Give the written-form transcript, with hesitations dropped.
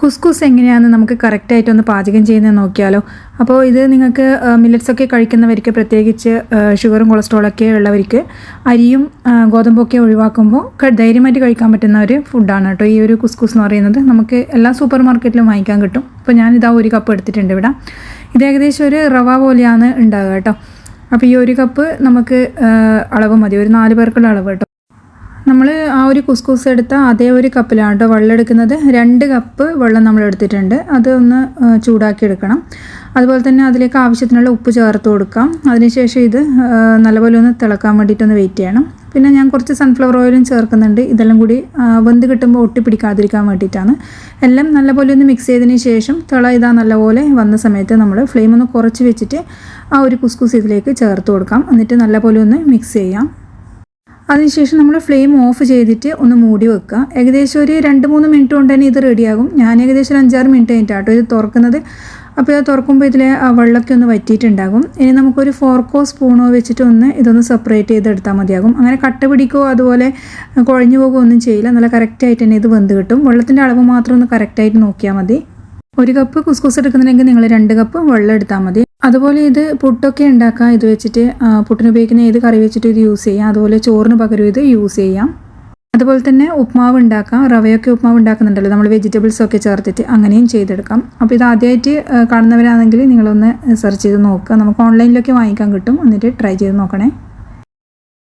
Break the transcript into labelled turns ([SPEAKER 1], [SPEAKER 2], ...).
[SPEAKER 1] കുസ്കുസ് എങ്ങനെയാണെന്ന് നമുക്ക് കറക്റ്റായിട്ടൊന്ന് പാചകം ചെയ്യുന്നത് നോക്കിയാലോ. അപ്പോൾ ഇത് നിങ്ങൾക്ക് മില്ലറ്റ്സൊക്കെ കഴിക്കുന്നവർക്ക്, പ്രത്യേകിച്ച് ഷുഗറും കൊളസ്ട്രോളൊക്കെ ഉള്ളവർക്ക് അരിയും ഗോതമ്പൊക്കെ ഒഴിവാക്കുമ്പോൾ ധൈര്യമായിട്ട് കഴിക്കാൻ പറ്റുന്ന ഒരു ഫുഡാണ് കേട്ടോ ഈ ഒരു കുസ്കുസ് എന്ന് പറയുന്നത്. നമുക്ക് എല്ലാ സൂപ്പർ മാർക്കറ്റിലും വാങ്ങിക്കാൻ കിട്ടും. അപ്പോൾ ഞാനിതാ 1 കപ്പ് എടുത്തിട്ടുണ്ട് ഇവിടെ. ഇത് ഏകദേശം ഒരു റവ പോലെയാണ് ഉണ്ടാവുക കേട്ടോ. അപ്പോൾ ഈ 1 കപ്പ് നമുക്ക് അളവ് മതി, ഒരു 4 പേർക്കുള്ള അളവ് കേട്ടോ. നമ്മൾ ആ ഒരു കുസ്കുസ് എടുത്ത അതേ ഒരു കപ്പിലാണ് കേട്ടോ വെള്ളം എടുക്കുന്നത്. 2 കപ്പ് വെള്ളം നമ്മൾ എടുത്തിട്ടുണ്ട്. അത് ഒന്ന് ചൂടാക്കി എടുക്കണം. അതുപോലെ തന്നെ അതിലേക്ക് ആവശ്യത്തിനുള്ള ഉപ്പ് ചേർത്ത് കൊടുക്കാം. അതിനുശേഷം ഇത് നല്ലപോലെ ഒന്ന് തിളക്കാൻ വേണ്ടിയിട്ടൊന്ന് വെയിറ്റ് ചെയ്യണം. പിന്നെ ഞാൻ കുറച്ച് സൺഫ്ലവർ ഓയിലും ചേർക്കുന്നുണ്ട്. ഇതെല്ലാം കൂടി വെന്ത് കിട്ടുമ്പോൾ ഒട്ടിപ്പിടിക്കാതിരിക്കാൻ വേണ്ടിയിട്ടാണ്. എല്ലാം നല്ലപോലെ ഒന്ന് മിക്സ് ചെയ്തതിന് ശേഷം ഇതാ നല്ലപോലെ വന്ന സമയത്ത് നമ്മൾ ഫ്ലെയിം ഒന്ന് കുറച്ച് വെച്ചിട്ട് ആ ഒരു കുസ്കുസ് ഇതിലേക്ക് ചേർത്ത് കൊടുക്കാം. എന്നിട്ട് നല്ലപോലെ ഒന്ന് മിക്സ് ചെയ്യാം. അതിനുശേഷം നമ്മൾ ഫ്ലെയിം ഓഫ് ചെയ്തിട്ട് ഒന്ന് മൂടി വെക്കുക. ഏകദേശം ഒരു 2-3 മിനിറ്റ് കൊണ്ട് തന്നെ ഇത് റെഡിയാകും. ഞാൻ ഏകദേശം ഒരു 5-6 മിനിറ്റ് കഴിഞ്ഞിട്ടാട്ടോ ഇത് തുറക്കുന്നത്. അപ്പോൾ ഇത് തുറക്കുമ്പോൾ ഇതിലെ വെള്ളമൊക്കെ ഒന്ന് വറ്റിയിട്ടുണ്ടാകും. ഇനി നമുക്കൊരു ഫോർക്കോ സ്പൂണോ വെച്ചിട്ട് ഇതൊന്ന് സെപ്പറേറ്റ് ചെയ്തെടുത്താൽ മതിയാകും. അങ്ങനെ കട്ട പിടിക്കോ അതുപോലെ കുഴഞ്ഞു പോകുകയോ ഒന്നും ചെയ്യില്ല. നല്ല കറക്റ്റായിട്ട് തന്നെ ഇത് വെന്ത് കിട്ടും. വെള്ളത്തിൻ്റെ അളവ് മാത്രം ഒന്ന് കറക്റ്റായിട്ട് നോക്കിയാൽ മതി. 1 കപ്പ് കുസ്കുസ് എടുക്കുന്നുണ്ടെങ്കിൽ നിങ്ങൾ 2 കപ്പ് വെള്ളം എടുത്താൽ മതി. അതുപോലെ ഇത് പുട്ടൊക്കെ ഉണ്ടാക്കാം. ഇത് വെച്ചിട്ട് പുട്ടിന് ഉപയോഗിക്കുന്ന ഏത് കറി വെച്ചിട്ട് ഇത് യൂസ് ചെയ്യാം. അതുപോലെ ചോറിന് പകരം ഇത് യൂസ് ചെയ്യാം. അതുപോലെ തന്നെ ഉപ്മാവ് ഉണ്ടാക്കാം. റവയൊക്കെ ഉപ്മാവ് ഉണ്ടാക്കുന്നുണ്ടല്ലോ നമ്മൾ വെജിറ്റബിൾസൊക്കെ ചേർത്തിട്ട്, അങ്ങനെയും ചെയ്തെടുക്കാം. അപ്പോൾ ഇത് ആദ്യമായിട്ട് കാണുന്നവരാണെങ്കിൽ നിങ്ങളൊന്ന് സെർച്ച് ചെയ്ത് നോക്കുക. നമുക്ക് ഓൺലൈനിലൊക്കെ വാങ്ങിക്കാൻ കിട്ടും. എന്നിട്ട് ട്രൈ ചെയ്ത് നോക്കണേ.